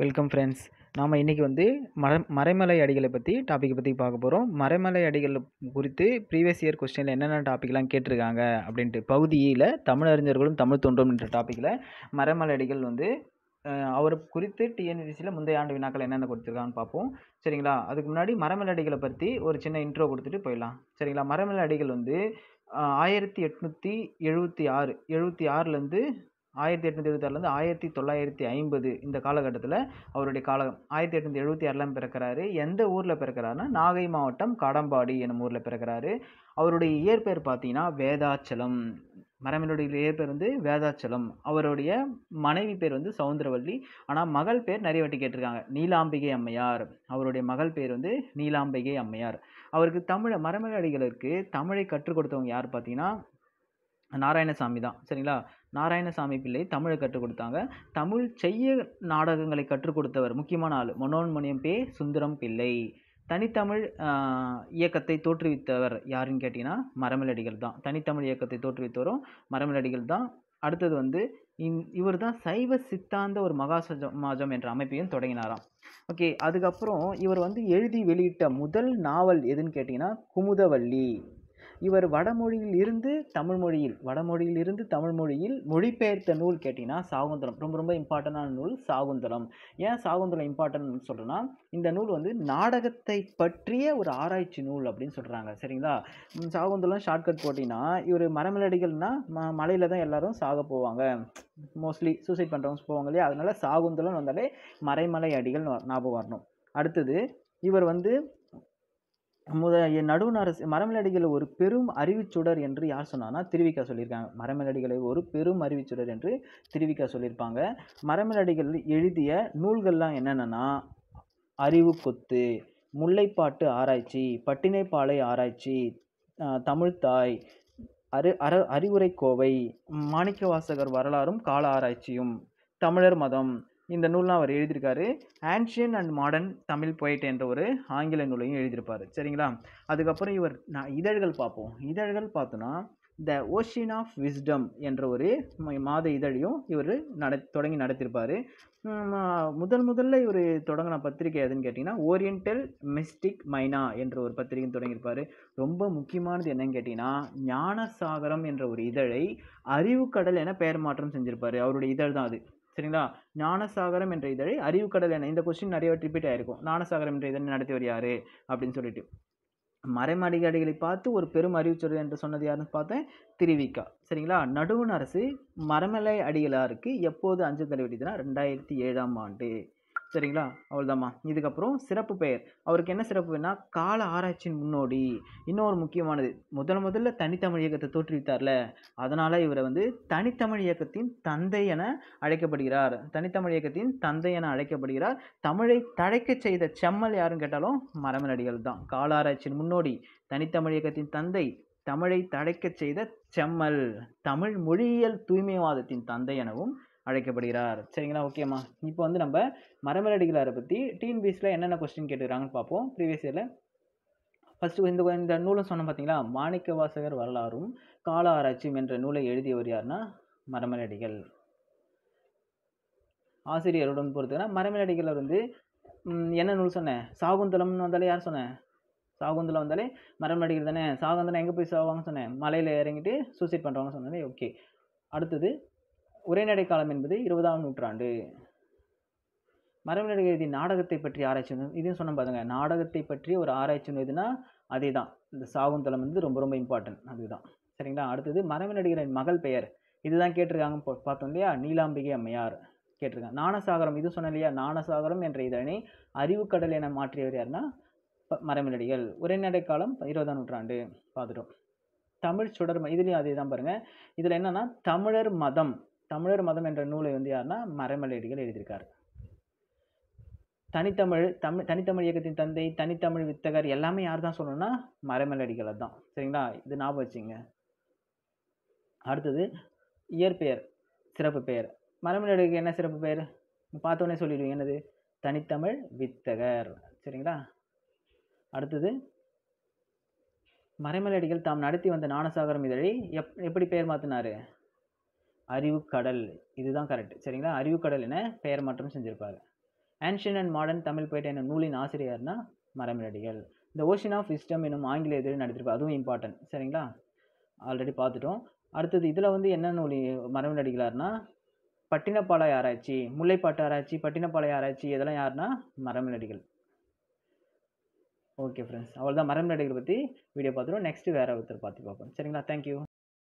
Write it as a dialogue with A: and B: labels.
A: Welcome friends. நாம் இன்றைக்கி வந்து மறைமலை அடிகளை பற்றி டாப்பிக்கை பற்றி பார்க்க போகிறோம். மறைமலை அடிகள் குறித்து ப்ரீவியஸ் இயர் கொஸ்டினில் என்னென்ன டாப்பிக்லாம் கேட்டிருக்காங்க அப்படின்ட்டு பகுதியில் தமிழறிஞர்களும் தமிழ் தோன்றும் என்ற டாப்பிக்கில் மறைமலை அடிகள் வந்து அவர் குறித்து டிஎன்பிசியில் முந்தைய ஆண்டு வினாக்கள் என்னென்ன கொடுத்துருக்காங்கன்னு பார்ப்போம். சரிங்களா? அதுக்கு முன்னாடி மறைமலை அடிகளை பற்றி ஒரு சின்ன இன்ட்ரோ கொடுத்துட்டு போயிடலாம். சரிங்களா? மறைமலை அடிகள் வந்து 1876 1876லேருந்து 1950 இந்த காலகட்டத்தில் அவருடைய காலம் 1876 பிறக்கிறாரு. எந்த ஊரில் பிறக்கிறாருன்னா நாகை மாவட்டம் கடம்பாடி என்னும் ஊரில் பிறக்கிறாரு. அவருடைய இயற்பெயர் பார்த்தீங்கன்னா வேதாச்சலம். மறைமலையுடைய இயற்பெயர் வந்து வேதாச்சலம். அவருடைய மனைவி பேர் வந்து சவுந்தரவல்லி. ஆனால் மகள் பேர் நிறைய வாட்டி கேட்டிருக்காங்க, நீலாம்பிகை அம்மையார். அவருடைய மகள் பேர் வந்து நீலாம்பிகை அம்மையார். அவருக்கு மறைமலை அடிகளுக்கு தமிழை கற்றுக் கொடுத்தவங்க யார் பார்த்தீங்கன்னா நாராயணசாமி தான். சரிங்களா? நாராயணசாமி பிள்ளை தமிழை கற்றுக் கொடுத்தாங்க. தமிழ் செய்ய நாடகங்களை கற்றுக் கொடுத்தவர் முக்கியமான ஆள் மனோன்மணியம் பே சுந்தரம் பிள்ளை. தனித்தமிழ் இயக்கத்தை தோற்றுவித்தவர் யாருன்னு கேட்டிங்கன்னா மறைமலடிகள் தான். தனித்தமிழ் இயக்கத்தை தோற்றுவித்தவரும் மறைமலடிகள் தான். அடுத்தது வந்து இவர் தான் சைவ சித்தாந்த ஒரு மகா சமாஜம் என்ற அமைப்பையும் தொடங்கினாராம். ஓகே, அதுக்கப்புறம் இவர் வந்து எழுதி வெளியிட்ட முதல் நாவல் எதுன்னு கேட்டிங்கன்னா குமுதவள்ளி. இவர் வடமொழியில் இருந்து தமிழ் மொழியில் மொழிபெயர்த்த நூல் கேட்டிங்கன்னா சாகுந்தலம். ரொம்ப ரொம்ப இம்பார்ட்டண்டான நூல் சாகுந்தலம். ஏன் சாகுந்தலம் இம்பார்ட்டன்ட்னு சொல்கிறேன்னா, இந்த நூல் வந்து நாடகத்தை பற்றிய ஒரு ஆராய்ச்சி நூல் அப்படின்னு சொல்கிறாங்க. சரிங்களா? சாகுந்தலம் ஷார்ட்கட் போட்டிங்கன்னா இவர் மறைமலடிகள்னா மலையில் தான் எல்லாரும் சாக போவாங்க, மோஸ்ட்லி சூசைட் பண்ணுறவங்க போவாங்க இல்லையா? அதனால சாகுந்தலம் வந்தாலே மறைமலை அடிகள் ஞாபகம் வரணும். அடுத்தது இவர் வந்து நடுவணரசு மறைமலடிகளை ஒரு பெரும் அறிவுச்சுடர் என்று யார் சொன்னான்னா திருவிக்கா சொல்லியிருக்காங்க. மறைமலடிகளை ஒரு பெரும் அறிவுச்சுடர் என்று திருவிக்கா சொல்லியிருப்பாங்க. மறைமலடிகள் எழுதிய நூல்கள்லாம் என்னென்னா அறிவு கொத்து, முல்லைப்பாட்டு ஆராய்ச்சி, பட்டினைப்பாலை ஆராய்ச்சி, தமிழ்த்தாய், அறிவுரை கோவை, மாணிக்கவாசகர் வரலாறும் கால ஆராய்ச்சியும், தமிழர் மதம், இந்த நூல்லாம் அவர் எழுதியிருக்காரு. Ancient and modern Tamil poet என்ற ஒரு ஆங்கில நூலையும் எழுதியிருப்பார். சரிங்களா? அதுக்கப்புறம் இவர் இதழ்கள் பார்ப்போம். இதழ்கள் பார்த்தோன்னா த ஓஷியன் ஆஃப் விஸ்டம் என்ற ஒரு மாத இதழையும் இவர் தொடங்கி நடத்தியிருப்பார். முதல்ல இவர் தொடங்கின பத்திரிகை எதுன்னு கேட்டிங்கன்னா ஓரியண்டல் மிஸ்டிக் மைனா என்ற ஒரு பத்திரிகையும் தொடங்கியிருப்பார். ரொம்ப முக்கியமானது என்னன்னு கேட்டிங்கன்னா ஞானசாகரம் என்ற ஒரு இதழை அறிவுக்கடல் என பெயர் மாற்றம் செஞ்சிருப்பார். அவருடைய இதழ் தான் அது. சரிங்களா? ஞானசாகரம் என்ற இதழை அறிவுக்கடல் என, இந்த கொஸ்டின் நிறைய ரிப்பீட் ஆயிருக்கும், ஞானசாகரம் என்ற இதழை நடத்தியவர் யாரு அப்படின்னு சொல்லிட்டு. மறைமலையடிகளை பார்த்து ஒரு பெரும் அறிவுச்சுடர் என்று சொன்னது யாருன்னு பார்த்தேன், திருவிக்கா. சரிங்களா? நடுவண் அரசு மறைமலை அடிகளாருக்கு எப்போது அஞ்சல் தலை வெட்டிதுன்னா 2007ஆம் ஆண்டு. சரிங்களா? அவ்வளோதாம்மா. இதுக்கப்புறம் சிறப்பு பெயர். அவருக்கு என்ன சிறப்பு பெயர்னா கால ஆராய்ச்சியின் முன்னோடி. இன்னொரு முக்கியமானது, முதல்ல தனித்தமிழ் இயக்கத்தை தோற்றுவித்தார்ல, அதனால இவரை வந்து தனித்தமிழ் இயக்கத்தின் தந்தை என அழைக்கப்படுகிறார். தமிழை தழைக்க செய்த செம்மல் யாருன்னு கேட்டாலும் மறைமலடிகள் தான். கால ஆராய்ச்சியின் முன்னோடி, தனித்தமிழ் இயக்கத்தின் தந்தை, தமிழை தழைக்க செய்த செம்மல், தமிழ் மொழியியல் தூய்மைவாதத்தின் தந்தை எனவும் அழைக்கப்படுகிறார். சரிங்களா? ஓகேம்மா. இப்போ வந்து நம்ம மறைமலடிகளாரை பற்றி டிஎன்பிஎஸ்சியில் என்னென்ன கொஸ்டின் கேட்டுக்கிறாங்கன்னு பார்ப்போம். ப்ரீவியஸ் இயரில் ஃபஸ்ட்டு இந்த நூலை சொன்னோம் பார்த்தீங்களா, மாணிக்கவாசகர் வரலாறும் கால ஆராய்ச்சியும் என்ற நூலை எழுதியவர் யாருன்னா மறைமலடிகள். ஆசிரியருடன் பொறுத்தனா மறைமலடிகள் வந்து என்ன நூல் சொன்னேன், சாகுந்தலம்னு வந்தாலே யார் சொன்னேன், சாகுந்தலம் வந்தாலே மறைமலடிகள் தானே. சாகுந்தலம் எங்கே போய் சாவாங்கன்னு சொன்னேன், மலையில் இறங்கிட்டு சூசைட் பண்ணுறவங்க சொன்னேன். ஓகே. அடுத்தது உரைநடை காலம் என்பது 20ஆம் நூற்றாண்டு. மறைமலடிகள் எழுதிய நாடகத்தை பற்றி ஆராய்ச்சி, இதையும் சொன்ன பாருங்க, நாடகத்தை பற்றி ஒரு ஆராய்ச்சி எதுனா அதே தான். இந்த சாகுந்தலம் வந்து ரொம்ப ரொம்ப இம்பார்ட்டன்ட், அதுதான். சரிங்களா? அடுத்தது மறைமலடிகளின் மகள் பெயர், இதுதான் கேட்டிருக்காங்க பார்த்தோம் இல்லையா, நீலாம்பிகை அம்மையார் கேட்டிருக்காங்க. ஞானசாகரம், இது சொன்ன இல்லையா, ஞானசாகரம் என்ற இதழை அறிவுக்கடல் என மாற்றியவர் யாருன்னா மறைமலடிகள். உரைநடை காலம் 20ஆம் நூற்றாண்டு பார்த்துட்டோம். தமிழ் சுடர், இதுலேயும் அதே தான் பாருங்க. இதில் என்னன்னா தமிழர் மதம் என்ற நூலை வந்து யாருன்னா மறைமலடிகள் எழுதியிருக்காரு. தனித்தமிழ் இயக்கத்தின் தந்தை, தனித்தமிழ் வித்தகர் எல்லாமே யார் தான் சொல்லணும்னா மறைமலடிகளை தான். சரிங்களா? இது ஞாபகம் வச்சுங்க. அடுத்தது இயற்பெயர், சிறப்பு பெயர். மறைமலடிகளுக்கு என்ன சிறப்பு பெயர் பார்த்தோன்னே சொல்லிடுவீங்க, என்னது, தனித்தமிழ் வித்தகர். சரிங்களா? அடுத்தது மறைமலடிகள் தாம் நடத்தி வந்த ஞானசாகரம் இதழை எப்படி பெயர் மாற்றினாரு, அறிவுக்கடல். இதுதான் கரெக்ட். சரிங்களா? அறிவுக்கடல் என பெயர் மாற்றம் செஞ்சிருப்பாரு. ஆன்ஷியன் அண்ட் மாடர்ன் தமிழ் போய்ட்டு என்ன நூலின் ஆசிரியர்னா மரமேலடிகள். இந்த ஓஷன் ஆஃப் விஸ்டம் என்னும் ஆங்கில இதழில் நடத்திருப்பார், அதுவும் இம்பார்ட்டன்ட். சரிங்களா, ஆல்ரெடி பார்த்துட்டோம். அடுத்தது இதில் வந்து என்ன நூல் மரமேலடிகளார்னா பட்டினப்பாலை ஆராய்ச்சி, முல்லைப்பாட்டு ஆராய்ச்சி, பட்டினப்பாலை ஆராய்ச்சி, இதெல்லாம் யாருன்னா மரமேலடிகள். ஓகே ஃப்ரெண்ட்ஸ், அவ்வளோதான் மரமேலடிகளை பற்றி வீடியோ பார்த்துருவோம். நெக்ஸ்ட்டு வேறு ஒருத்தர் பார்த்து பார்ப்போம். சரிங்களா, தேங்க்யூ.